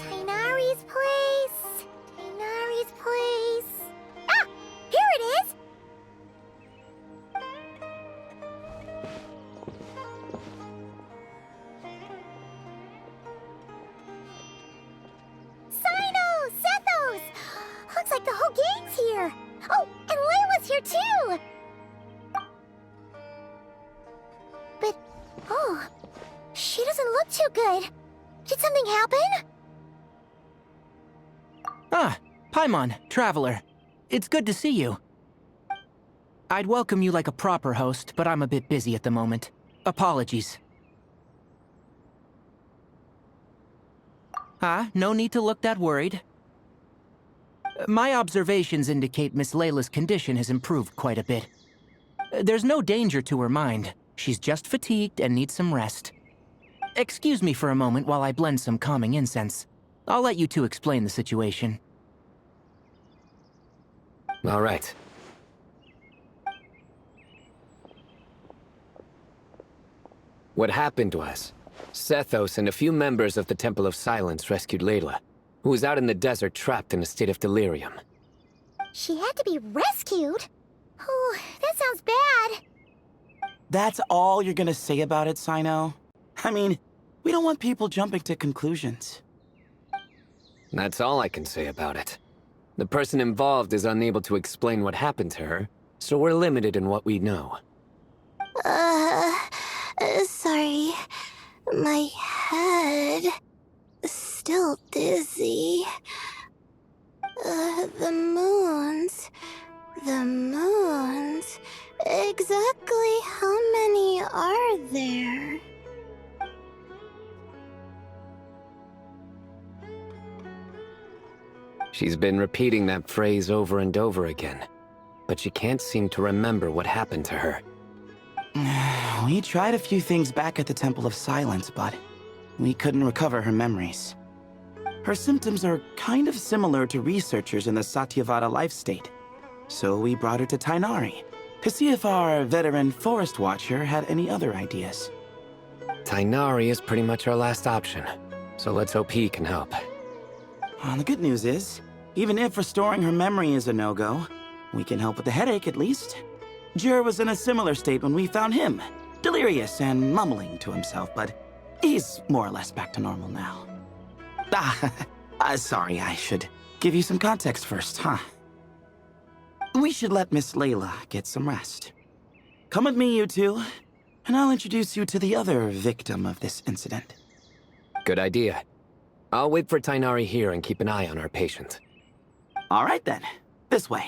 Tainari's place. Tainari's place. Ah! Here it is! Sino! Sethos! Looks like the whole gang's here. Oh, and Layla's here too! But, oh, she doesn't look too good. Did something happen? Ah, Paimon, Traveler. It's good to see you. I'd welcome you like a proper host, but I'm a bit busy at the moment. Apologies. No need to look that worried. My observations indicate Miss Layla's condition has improved quite a bit. There's no danger to her mind. She's just fatigued and needs some rest. Excuse me for a moment while I blend some calming incense. I'll let you two explain the situation. All right. What happened was, Sethos and a few members of the Temple of Silence rescued Layla, who was out in the desert trapped in a state of delirium. She had to be rescued? Oh, that sounds bad. That's all you're gonna say about it, Sino? I mean, we don't want people jumping to conclusions. That's all I can say about it. The person involved is unable to explain what happened to her, so we're limited in what we know. Sorry. My head... still dizzy. The moons... Exactly how many are there? She's been repeating that phrase over and over again, but she can't seem to remember what happened to her. We tried a few things back at the Temple of Silence, but we couldn't recover her memories. Her symptoms are kind of similar to researchers in the Satyavada life state. So we brought her to Tainari, to see if our veteran forest watcher had any other ideas. Tainari is pretty much our last option, so let's hope he can help. Well, the good news is, even if restoring her memory is a no-go, we can help with the headache at least. Jur was in a similar state when we found him, delirious and mumbling to himself, but he's more or less back to normal now. Sorry, I should give you some context first, huh? We should let Miss Layla get some rest. Come with me, you two, and I'll introduce you to the other victim of this incident. Good idea. I'll wait for Tainari here and keep an eye on our patient. All right then, this way.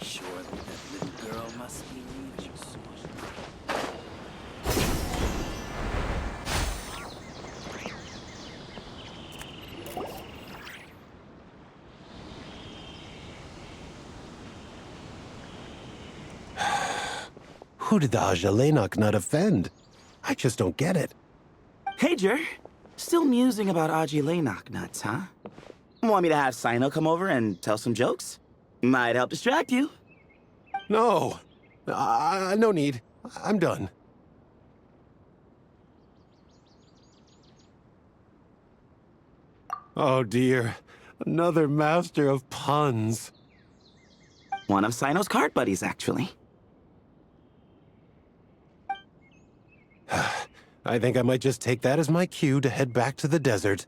Surely that little girl must be leaving soon. Who did the Ajalenok not offend? I just don't get it. Hey, Jur. Still musing about Aji nuts, huh? Want me to have Sino come over and tell some jokes? Might help distract you. No. No need. I'm done. Oh dear. Another master of puns. One of Sino's card buddies, actually. I think I might just take that as my cue to head back to the desert.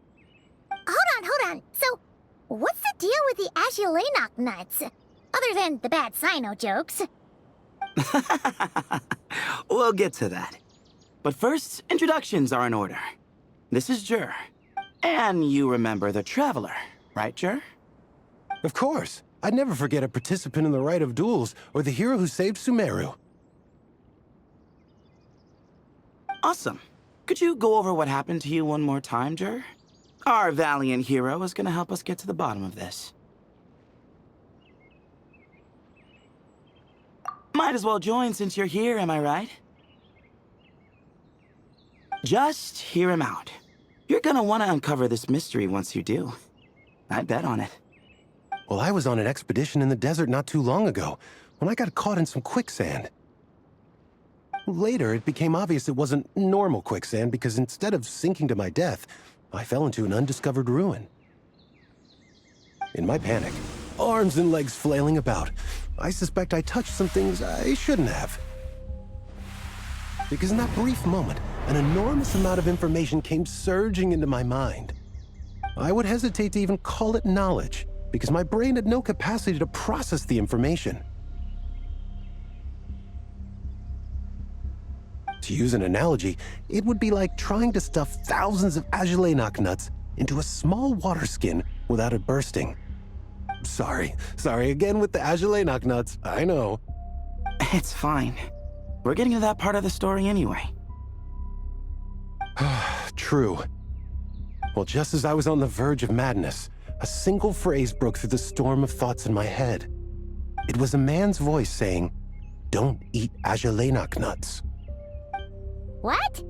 Hold on. So, what's the deal with the Azulenok nuts? Other than the bad Sino jokes. We'll get to that. But first, introductions are in order. This is Jur. And you remember the Traveler, right, Jur? Of course. I'd never forget a participant in the Rite of Duels or the hero who saved Sumeru. Awesome. Could you go over what happened to you one more time, Jur? Our valiant hero is gonna help us get to the bottom of this. Might as well join since you're here, am I right? Just hear him out. You're gonna want to uncover this mystery once you do. I bet on it. Well, I was on an expedition in the desert not too long ago, when I got caught in some quicksand. Later, it became obvious it wasn't normal quicksand because instead of sinking to my death, I fell into an undiscovered ruin. In my panic, arms and legs flailing about, I suspect I touched some things I shouldn't have. Because in that brief moment, an enormous amount of information came surging into my mind. I would hesitate to even call it knowledge, because my brain had no capacity to process the information. To use an analogy, it would be like trying to stuff thousands of Azulenok nuts into a small water skin without it bursting. Sorry again with the Azulenok nuts, I know. It's fine. We're getting to that part of the story anyway. True. Well, just as I was on the verge of madness, a single phrase broke through the storm of thoughts in my head. It was a man's voice saying, "Don't eat Azulenok nuts." What?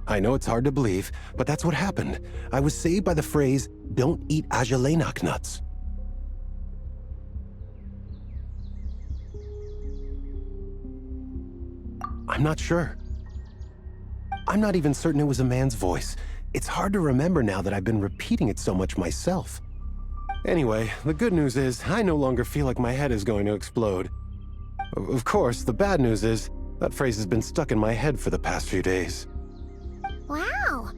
I know it's hard to believe, but that's what happened. I was saved by the phrase, "Don't eat Azulenok nuts." I'm not sure. I'm not even certain it was a man's voice. It's hard to remember now that I've been repeating it so much myself. Anyway, the good news is I no longer feel like my head is going to explode. Of course, the bad news is that phrase has been stuck in my head for the past few days. Wow.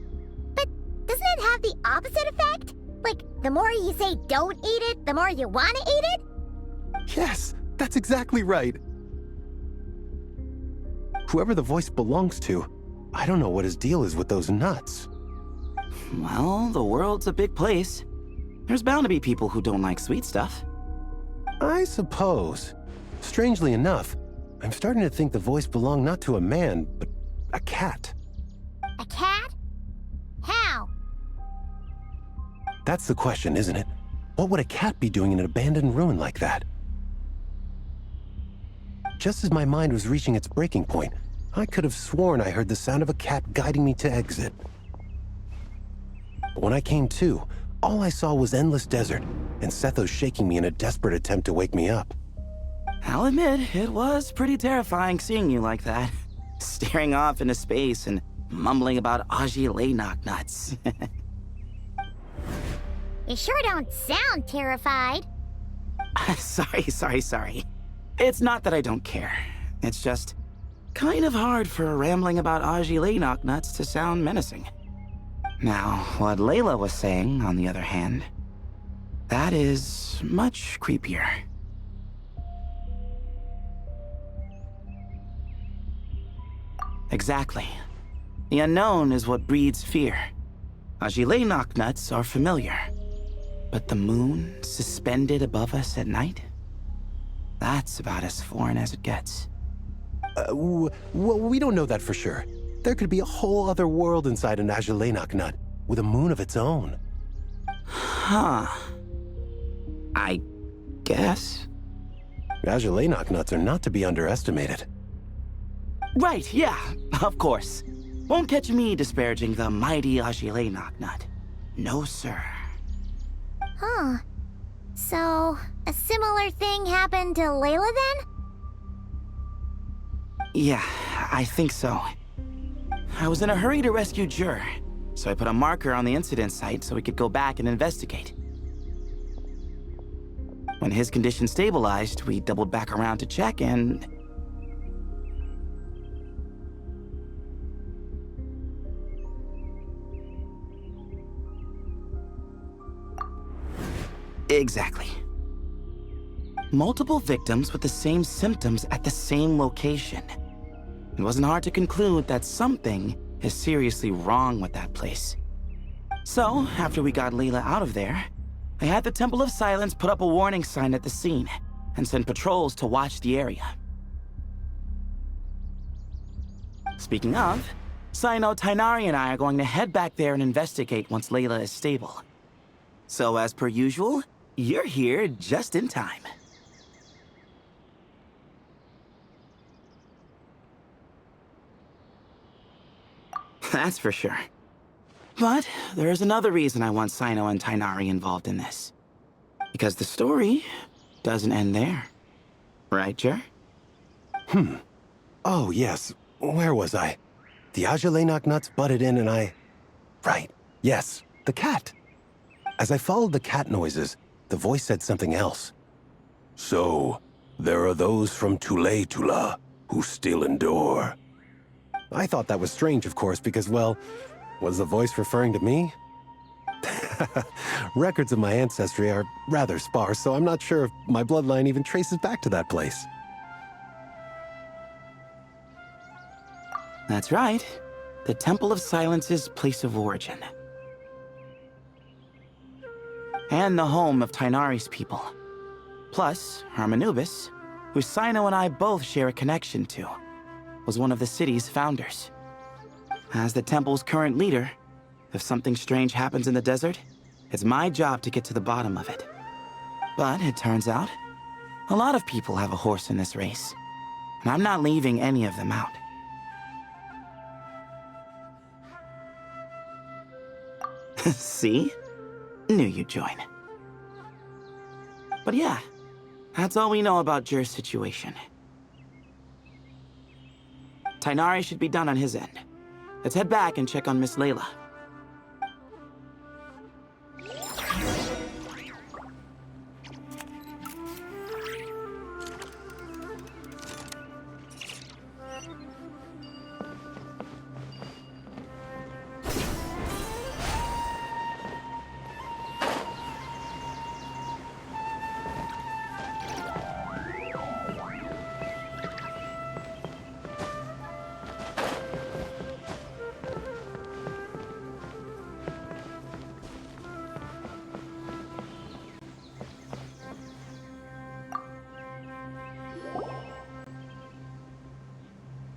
But doesn't it have the opposite effect? Like, the more you say don't eat it, the more you want to eat it? Yes, that's exactly right. Whoever the voice belongs to, I don't know what his deal is with those nuts. Well, the world's a big place. There's bound to be people who don't like sweet stuff. I suppose. Strangely enough, I'm starting to think the voice belonged not to a man, but a cat. A cat? How? That's the question, isn't it? What would a cat be doing in an abandoned ruin like that? Just as my mind was reaching its breaking point, I could have sworn I heard the sound of a cat guiding me to exit. But when I came to, all I saw was endless desert, and Sethos shaking me in a desperate attempt to wake me up. I'll admit, it was pretty terrifying seeing you like that. Staring off into space and mumbling about Azulenok nuts. You sure don't sound terrified. Sorry. It's not that I don't care. It's just kind of hard for rambling about Azulenok nuts to sound menacing. Now, what Layla was saying, on the other hand, that is much creepier. Exactly. The unknown is what breeds fear. Azulenok nuts are familiar. But the moon suspended above us at night? That's about as foreign as it gets. Well, we don't know that for sure. There could be a whole other world inside an Azulenok nut, with a moon of its own. Huh. I guess. Azulenok nuts are not to be underestimated. Right, yeah, of course. Won't catch me disparaging the mighty Azulenok nut. No, sir. Huh. So, a similar thing happened to Layla then? Yeah, I think so. I was in a hurry to rescue Jur, so I put a marker on the incident site so we could go back and investigate. When his condition stabilized, we doubled back around to check and... Exactly. Multiple victims with the same symptoms at the same location. It wasn't hard to conclude that something is seriously wrong with that place. So, after we got Layla out of there, I had the Temple of Silence put up a warning sign at the scene and send patrols to watch the area. Speaking of, Sino, Tainari, and I are going to head back there and investigate once Layla is stable. So, as per usual, you're here just in time. That's for sure. But there's another reason I want Sino and Tainari involved in this. Because the story doesn't end there. Right, Jer? Oh, yes. Where was I? The Ajalenok nuts butted in and I... Right. Yes, the cat. As I followed the cat noises, the voice said something else. So, there are those from Tula who still endure. I thought that was strange, of course, because, well, was the voice referring to me? Records of my ancestry are rather sparse, so I'm not sure if my bloodline even traces back to that place. That's right. The Temple of Silence's place of origin. And the home of Tainari's people. Plus, Harmonubis, who Sino and I both share a connection to, was one of the city's founders. As the temple's current leader, if something strange happens in the desert, it's my job to get to the bottom of it. But it turns out, a lot of people have a horse in this race, and I'm not leaving any of them out. See? Knew you'd join. But yeah, that's all we know about Jer's situation. Tainari should be done on his end. Let's head back and check on Miss Layla.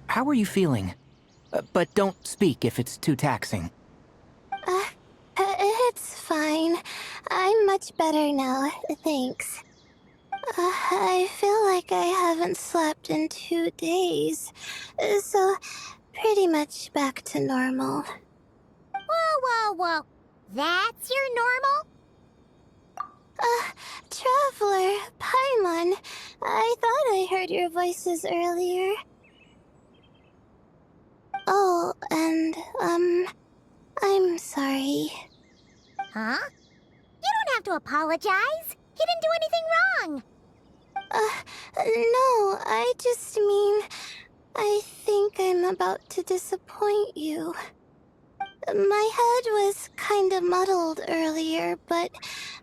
How are you feeling? But don't speak if it's too taxing. It's fine. I'm much better now, thanks. I feel like I haven't slept in 2 days, so pretty much back to normal. Whoa. That's your normal? Traveler, Paimon, I thought I heard your voices earlier. Oh, and, I'm sorry. Huh? You don't have to apologize. You didn't do anything wrong. No, I just mean, I think I'm about to disappoint you. My head was kinda muddled earlier, but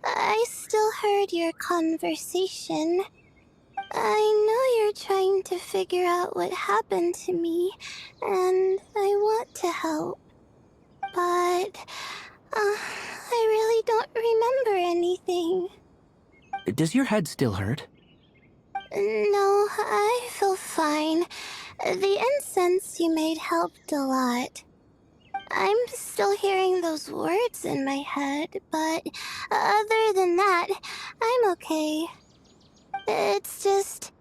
I still heard your conversation. I know you're trying to figure out what happened to me, and I want to help. But, I really don't remember anything. Does your head still hurt? No, I feel fine. The incense you made helped a lot. I'm still hearing those words in my head, but other than that, I'm okay. It's just,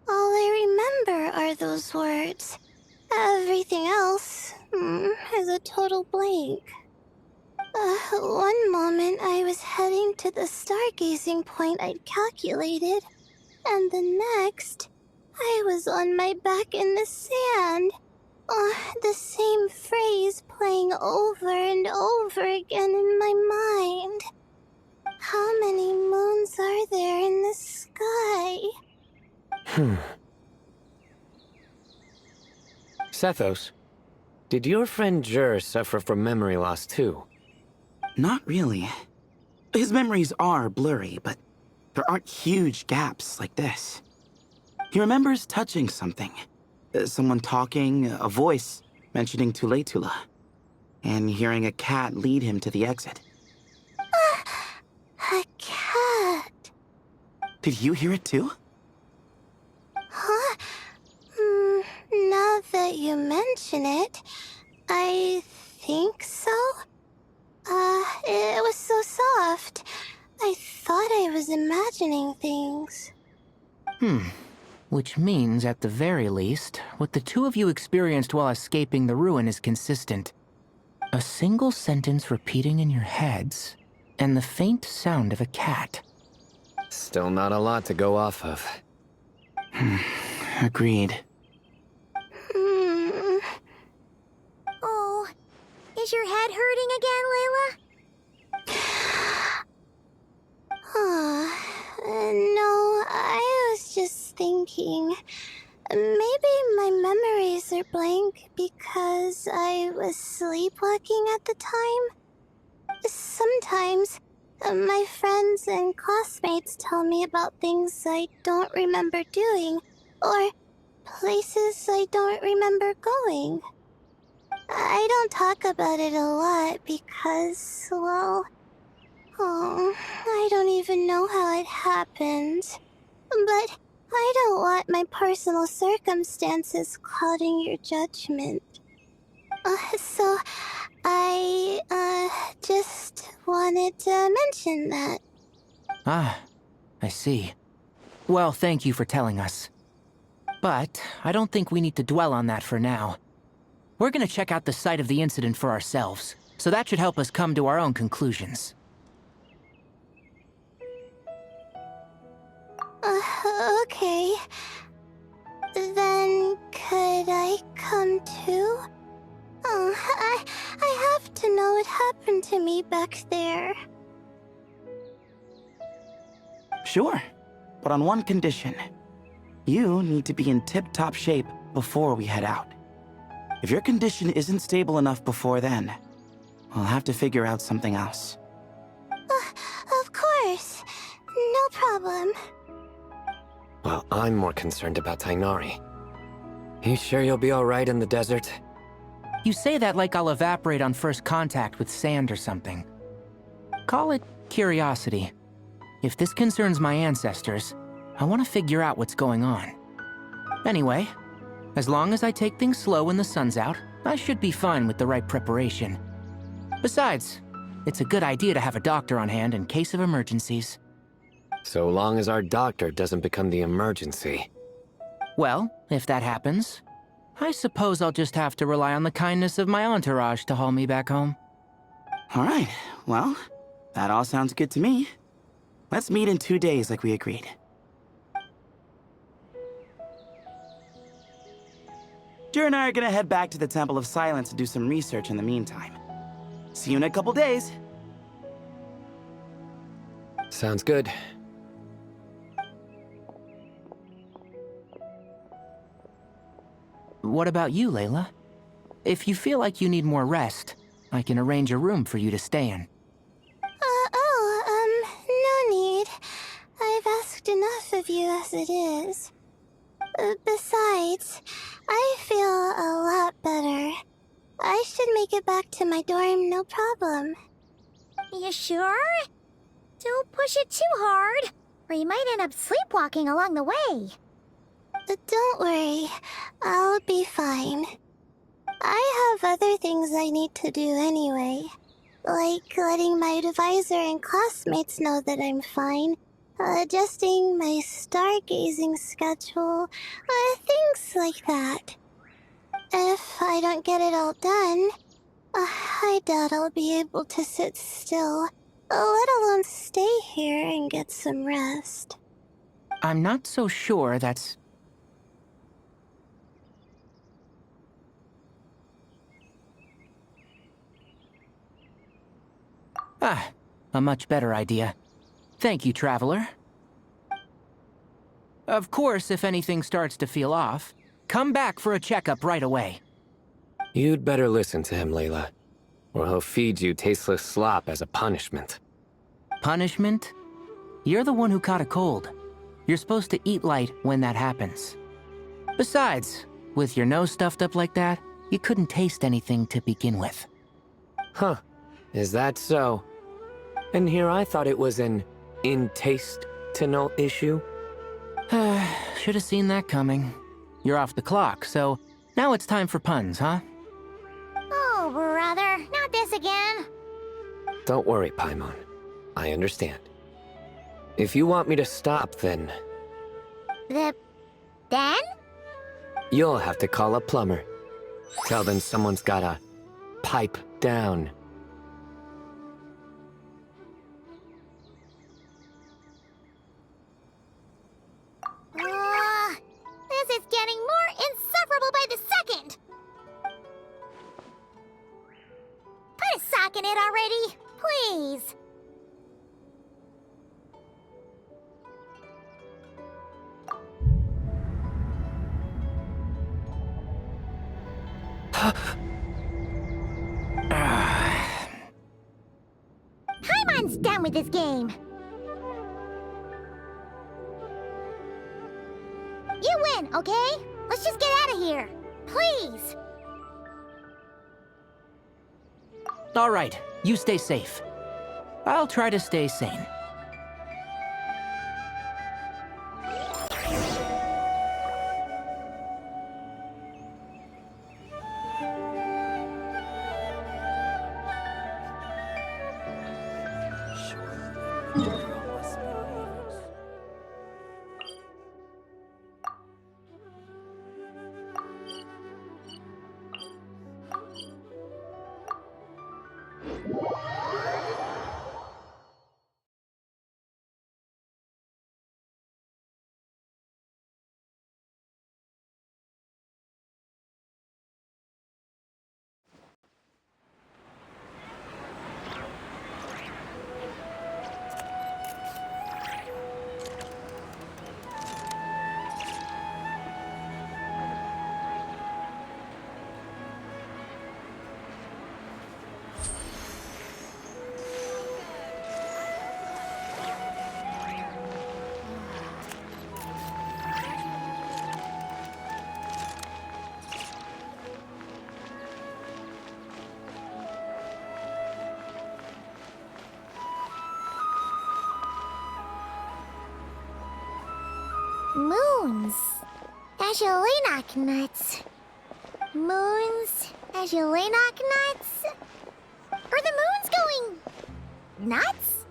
all I remember are those words. Everything else is a total blank. One moment I was heading to the stargazing point I'd calculated, and the next, I was on my back in the sand. The same phrase playing over and over again in my mind. How many moons are there in the sky? Sethos, did your friend Jur suffer from memory loss too? Not really. His memories are blurry, but there aren't huge gaps like this. He remembers touching something. Someone talking, a voice mentioning Tuletula, and hearing a cat lead him to the exit. A cat. Did you hear it too? Huh? Now that you mention it, I think so. It was so soft. I thought I was imagining things. Which means, at the very least, what the two of you experienced while escaping the ruin is consistent. A single sentence repeating in your heads, and the faint sound of a cat. Still not a lot to go off of. Agreed. Oh, is your head hurting again, Layla? No, I was just thinking. Maybe my memories are blank because I was sleepwalking at the time. Sometimes, my friends and classmates tell me about things I don't remember doing, or places I don't remember going. I don't talk about it a lot because, well, I don't even know how it happened. But I don't want my personal circumstances clouding your judgment. So I, just wanted to mention that. Ah, I see. Well, thank you for telling us. But I don't think we need to dwell on that for now. We're gonna check out the site of the incident for ourselves, so that should help us come to our own conclusions. Okay. Then could I come too? I have to know what happened to me back there. Sure, but on one condition. You need to be in tip-top shape before we head out. If your condition isn't stable enough before then, we'll have to figure out something else. Of course. No problem. Well, I'm more concerned about Tainari. You sure you'll be alright in the desert? You say that like I'll evaporate on first contact with sand or something. Call it curiosity. If this concerns my ancestors, I want to figure out what's going on. Anyway, as long as I take things slow when the sun's out, I should be fine with the right preparation. Besides, it's a good idea to have a doctor on hand in case of emergencies. So long as our doctor doesn't become the emergency. Well, if that happens, I suppose I'll just have to rely on the kindness of my entourage to haul me back home. All right, well, that all sounds good to me. Let's meet in 2 days like we agreed. Jer and I are gonna head back to the Temple of Silence to do some research in the meantime. See you in a couple days. Sounds good. What about you, Layla? If you feel like you need more rest, I can arrange a room for you to stay in. No need. I've asked enough of you as it is. Besides, I feel a lot better. I should make it back to my dorm, no problem. You sure? Don't push it too hard, or you might end up sleepwalking along the way. Don't worry, I'll be fine. I have other things I need to do anyway. Like letting my advisor and classmates know that I'm fine, adjusting my stargazing schedule, things like that. If I don't get it all done, I doubt I'll be able to sit still, let alone stay here and get some rest. I'm not so sure that's... Ah, a much better idea. Thank you, Traveler. Of course, if anything starts to feel off, come back for a checkup right away. You'd better listen to him, Layla, or he'll feed you tasteless slop as a punishment. Punishment? You're the one who caught a cold. You're supposed to eat light when that happens. Besides, with your nose stuffed up like that, you couldn't taste anything to begin with. Huh. Is that so? And here I thought it was an in-taste-to-no issue. Should have seen that coming. You're off the clock, so now it's time for puns, huh? Oh, brother, not this again. Don't worry, Paimon. I understand. If you want me to stop, then Then? you'll have to call a plumber. Tell them someone's gotta pipe down. This is getting more insufferable by the second. Put a sock in it already, please. Paimon's done with this game. You win, okay? Let's just get out of here. Please. All right, you stay safe. I'll try to stay sane. Moons. Azulinoc nuts. Moons. Azulinoc nuts. Are the moons going nuts?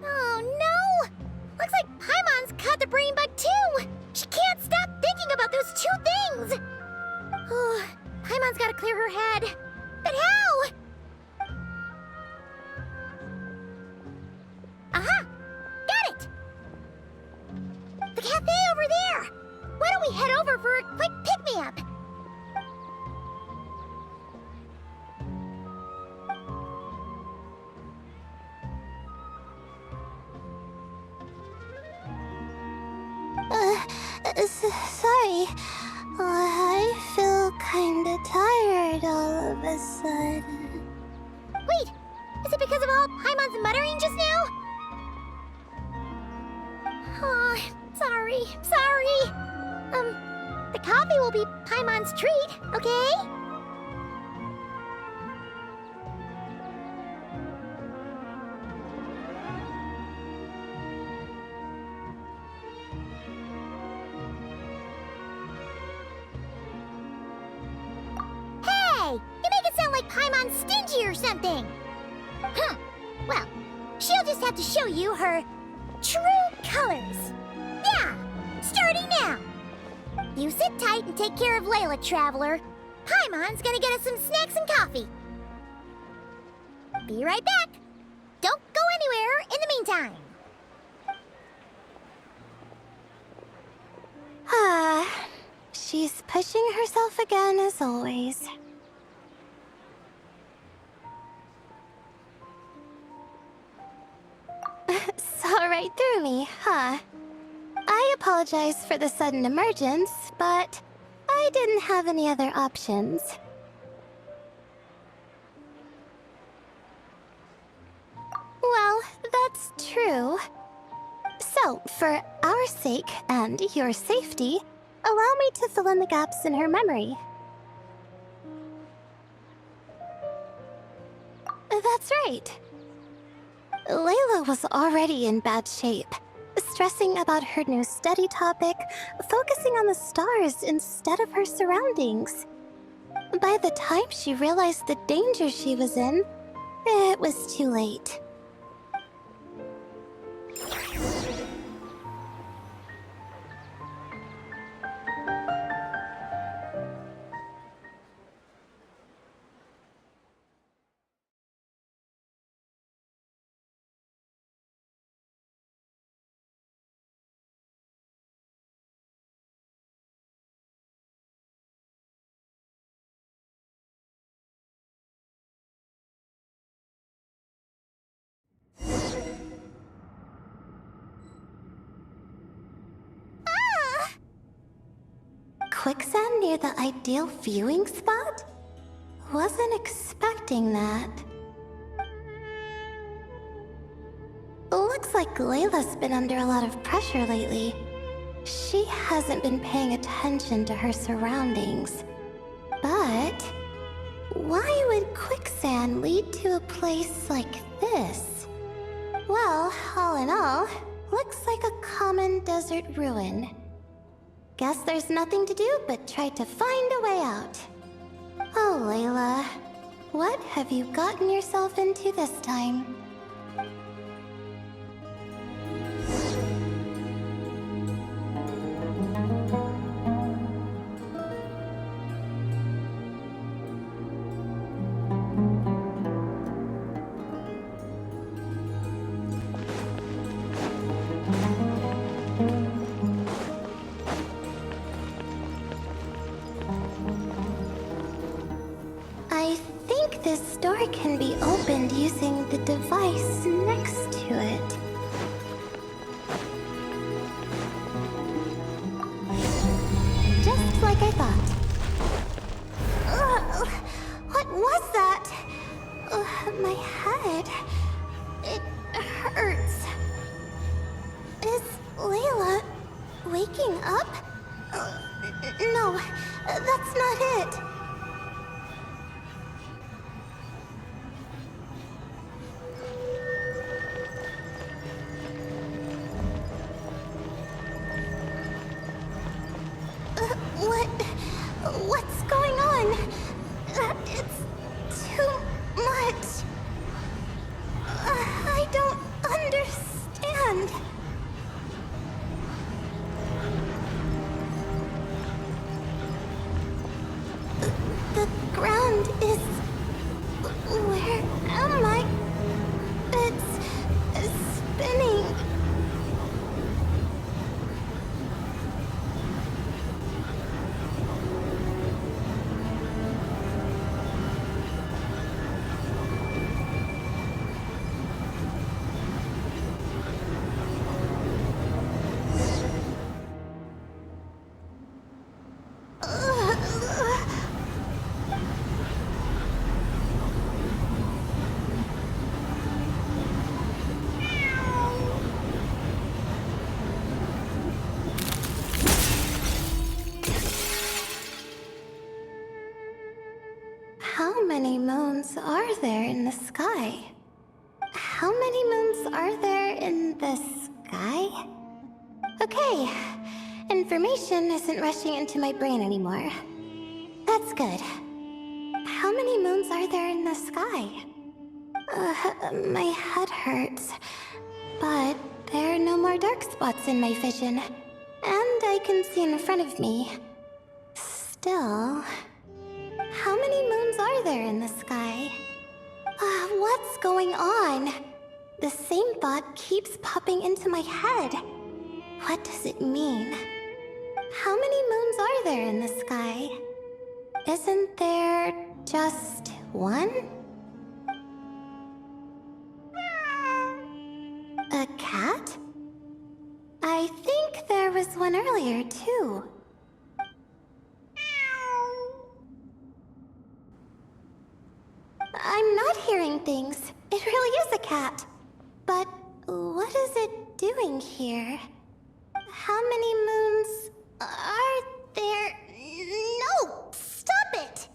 Oh no! Looks like Paimon's caught the brain bug too! She can't stop thinking about those two things! Oh, Paimon's gotta clear her head. But how? Aha! Got it! The cafe over there! Why don't we head over for a quick pick-me-up? Sorry. I feel kinda tired all of a sudden. Wait! Is it because of all Paimon's muttering just now? Oh, sorry. The coffee will be Paimon's treat, okay? Hey! You make it sound like Paimon's stingy or something! Huh. Well, she'll just have to show you her true colors. Yeah, starting now. You sit tight and take care of Layla, Traveler. Paimon's gonna get us some snacks and coffee. Be right back. Don't go anywhere in the meantime. She's pushing herself again as always. Saw right through me, huh? I apologize for the sudden emergence, but I I didn't have any other options. Well, that's true. So, for our sake and your safety, allow me to fill in the gaps in her memory. That's right. Layla was already in bad shape, stressing about her new study topic, focusing on the stars instead of her surroundings. By the time she realized the danger she was in, it was too late. Quicksand near the ideal viewing spot? Wasn't expecting that. Looks like Layla's been under a lot of pressure lately. She hasn't been paying attention to her surroundings. But why would quicksand lead to a place like this? Well, all in all, looks like a common desert ruin. Guess there's nothing to do but try to find a way out. Oh, Layla, what have you gotten yourself into this time? I think this door can be opened using the device next to it. Just like I thought. Ugh, what was that? My head. It hurts. Is Layla waking up? No, that's not it. What's going on? It's too much. I don't understand. The ground is... Where am I? It's spinning. How many moons are there in the sky? How many moons are there in the sky? Okay, information isn't rushing into my brain anymore. That's good. How many moons are there in the sky? My head hurts. But there are no more dark spots in my vision. And I can see in front of me. Still... How many moons are there in the sky? What's going on? The same thought keeps popping into my head. What does it mean? How many moons are there in the sky? Isn't there just one? A cat? I think there was one earlier, too. gathering things. It really is a cat. But what is it doing here? How many moons are there? No! Stop it!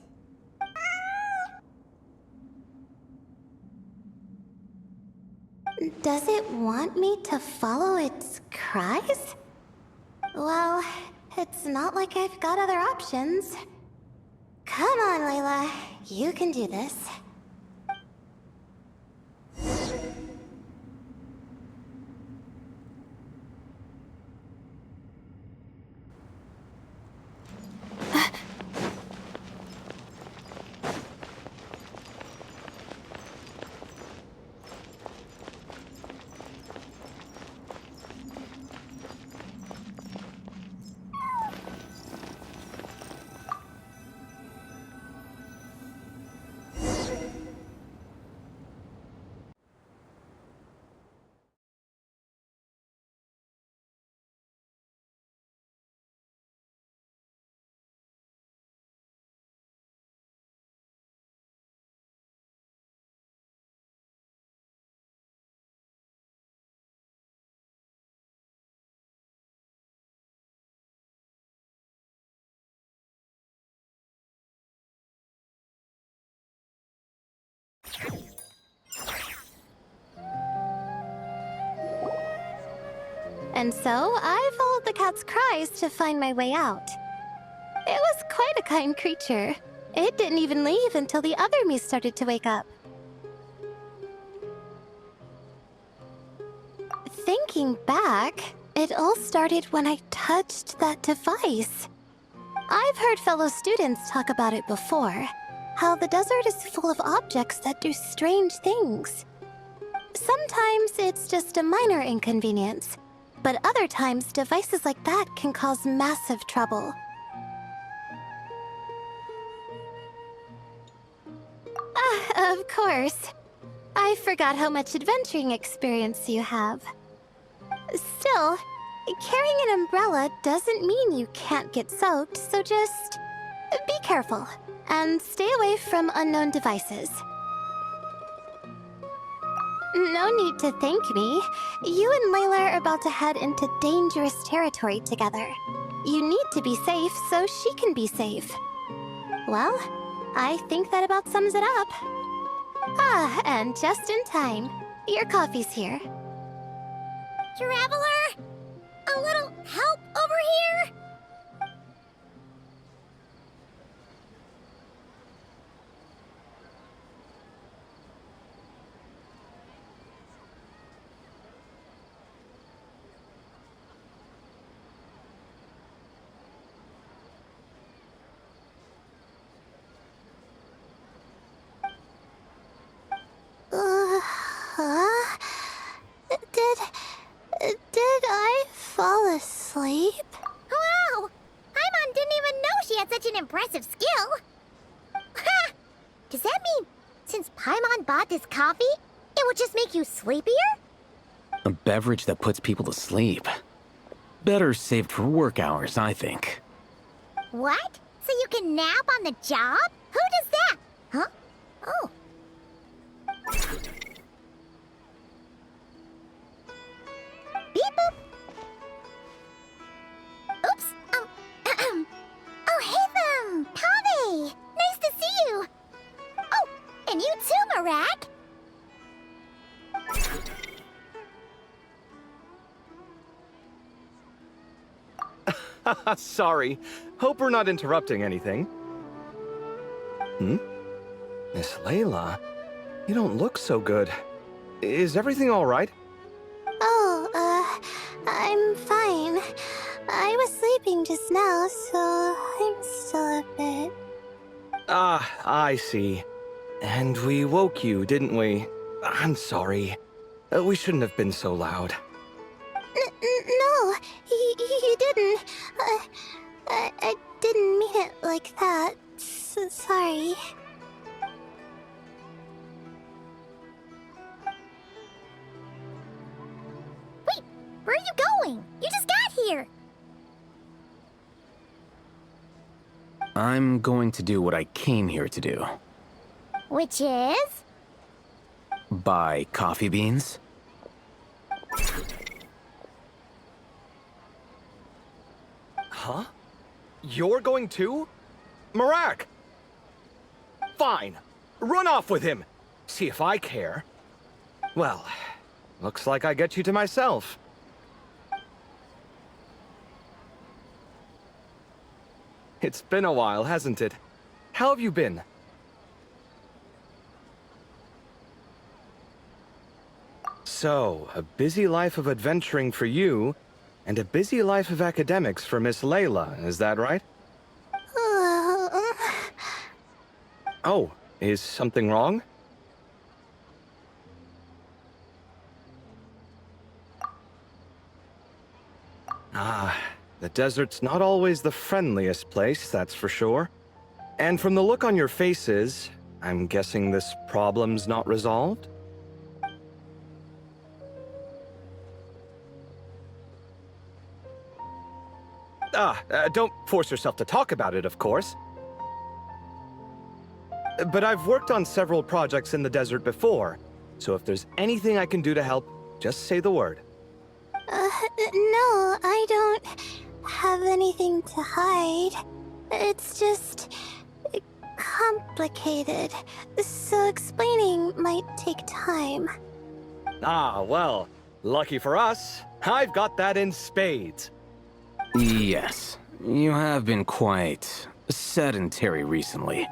Does it want me to follow its cries? Well, it's not like I've got other options. Come on, Layla. You can do this. And so, I followed the cat's cries to find my way out. It was quite a kind creature. It didn't even leave until the other me started to wake up. Thinking back, it all started when I touched that device. I've heard fellow students talk about it before. How the desert is full of objects that do strange things. Sometimes it's just a minor inconvenience, but other times devices like that can cause massive trouble. Of course. I forgot how much adventuring experience you have. Still, carrying an umbrella doesn't mean you can't get soaked, so just be careful and stay away from unknown devices. No need to thank me. You and Layla are about to head into dangerous territory together. You need to be safe so she can be safe. Well, I think that about sums it up. Ah, and just in time. Your coffee's here. Traveler? A little help over here? Huh? Did I fall asleep? Wow! Paimon didn't even know she had such an impressive skill. Ha! Does that mean since Paimon bought this coffee, it would just make you sleepier? A beverage that puts people to sleep. Better saved for work hours, I think. What? So you can nap on the job? Who does that? Huh? Oh. Beep boop. Oops. Oh, hey them! Tave! Nice to see you! Oh, and you too, Marak! Sorry. Hope we're not interrupting anything. Miss Layla, you don't look so good. Is everything all right? Oh, I'm fine. I was sleeping just now, so I'm still a bit... Ah, I see. And we woke you, didn't we? I'm sorry. We shouldn't have been so loud. No, you didn't. I didn't mean it like that. Sorry. Wait, where are you going? You just got here! I'm going to do what I came here to do. Which is? Buy coffee beans? Huh? You're going too? Marak! Fine. Run off with him. See if I care. Well, looks like I get you to myself. It's been a while, hasn't it? How have you been? So, a busy life of adventuring for you, and a busy life of academics for Miss Layla, is that right? Oh, is something wrong? Ah, the desert's not always the friendliest place, that's for sure. And from the look on your faces, I'm guessing this problem's not resolved? Don't force yourself to talk about it, of course. But I've worked on several projects in the desert before, so if there's anything I can do to help, just say the word. No, I don't have anything to hide. It's just complicated, so explaining might take time. Ah, well, lucky for us, I've got that in spades. Yes, you have been quite sedentary recently.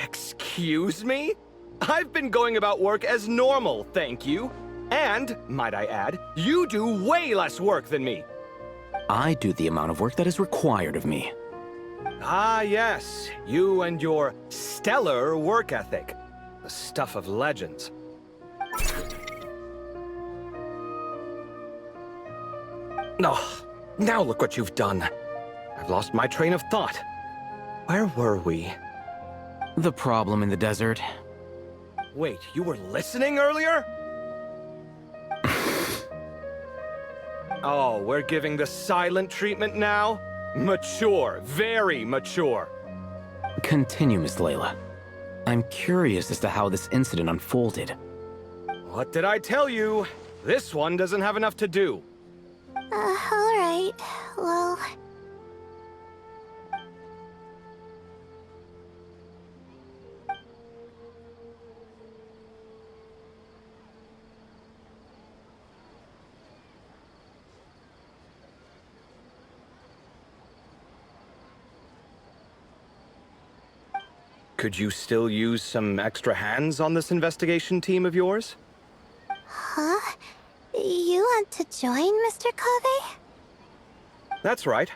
Excuse me? I've been going about work as normal, thank you. And, might I add, you do way less work than me. I do the amount of work that is required of me. Ah, yes, you and your stellar work ethic. The stuff of legends. Oh, now look what you've done. I've lost my train of thought. Where were we? The problem in the desert. Wait, you were listening earlier? Oh, we're giving the silent treatment now? Mature, very mature. Continue, Miss Layla. I'm curious as to how this incident unfolded. What did I tell you? This one doesn't have enough to do. Alright. Well... Could you still use some extra hands on this investigation team of yours? Huh? You want to join, Mr. Cave? That's right.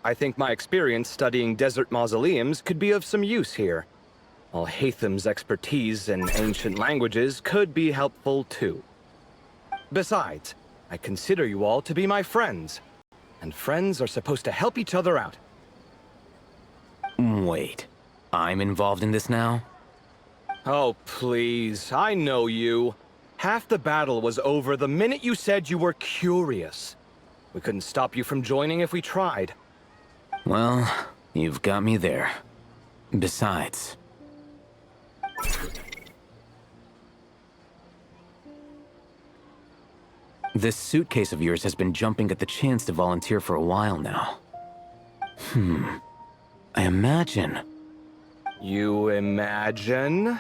I think my experience studying desert mausoleums could be of some use here. While Hatham's expertise in ancient languages could be helpful too. Besides, I consider you all to be my friends. And friends are supposed to help each other out. Wait, I'm involved in this now? Oh, please, I know you. Half the battle was over the minute you said you were curious. We couldn't stop you from joining if we tried. Well, you've got me there. Besides... this suitcase of yours has been jumping at the chance to volunteer for a while now. I imagine... You imagine?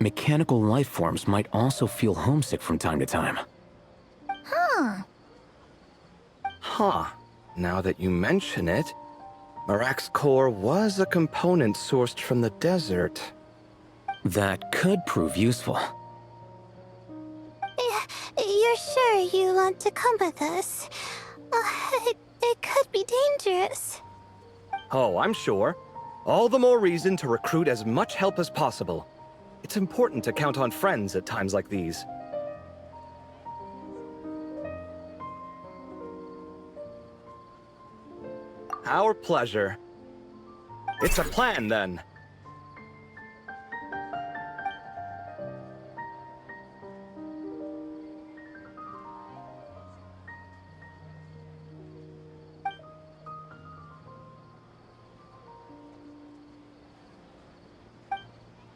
mechanical life forms might also feel homesick from time to time. Huh. Now that you mention it, Marak's core was a component sourced from the desert. That could prove useful. You're sure you want to come with us? It could be dangerous. Oh, I'm sure. All the more reason to recruit as much help as possible. It's important to count on friends at times like these. Our pleasure. It's a plan, then.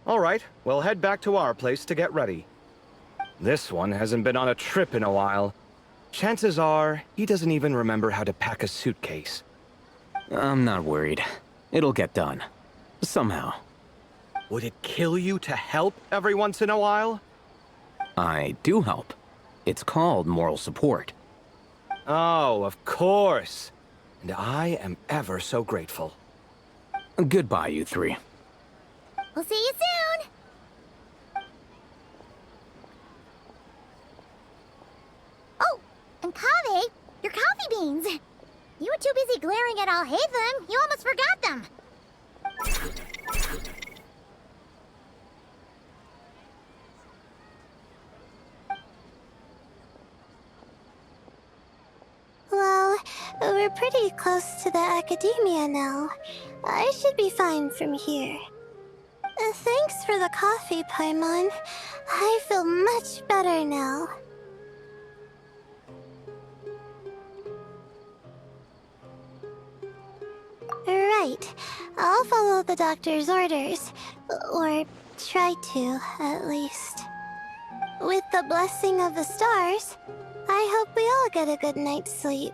All right, we'll head back to our place to get ready. This one hasn't been on a trip in a while. Chances are, he doesn't even remember how to pack a suitcase. I'm not worried. It'll get done. Somehow. Would it kill you to help every once in a while? I do help. It's called moral support. Oh, of course. And I am ever so grateful. Goodbye, you three. We'll see you soon! Oh, and Kaveh, your coffee beans! You were too busy glaring at Alhaitham, you almost forgot them! Well, we're pretty close to the academia now. I should be fine from here. Thanks for the coffee, Paimon. I feel much better now. Right. I'll follow the doctor's orders. Or try to, at least. With the blessing of the stars, I hope we all get a good night's sleep.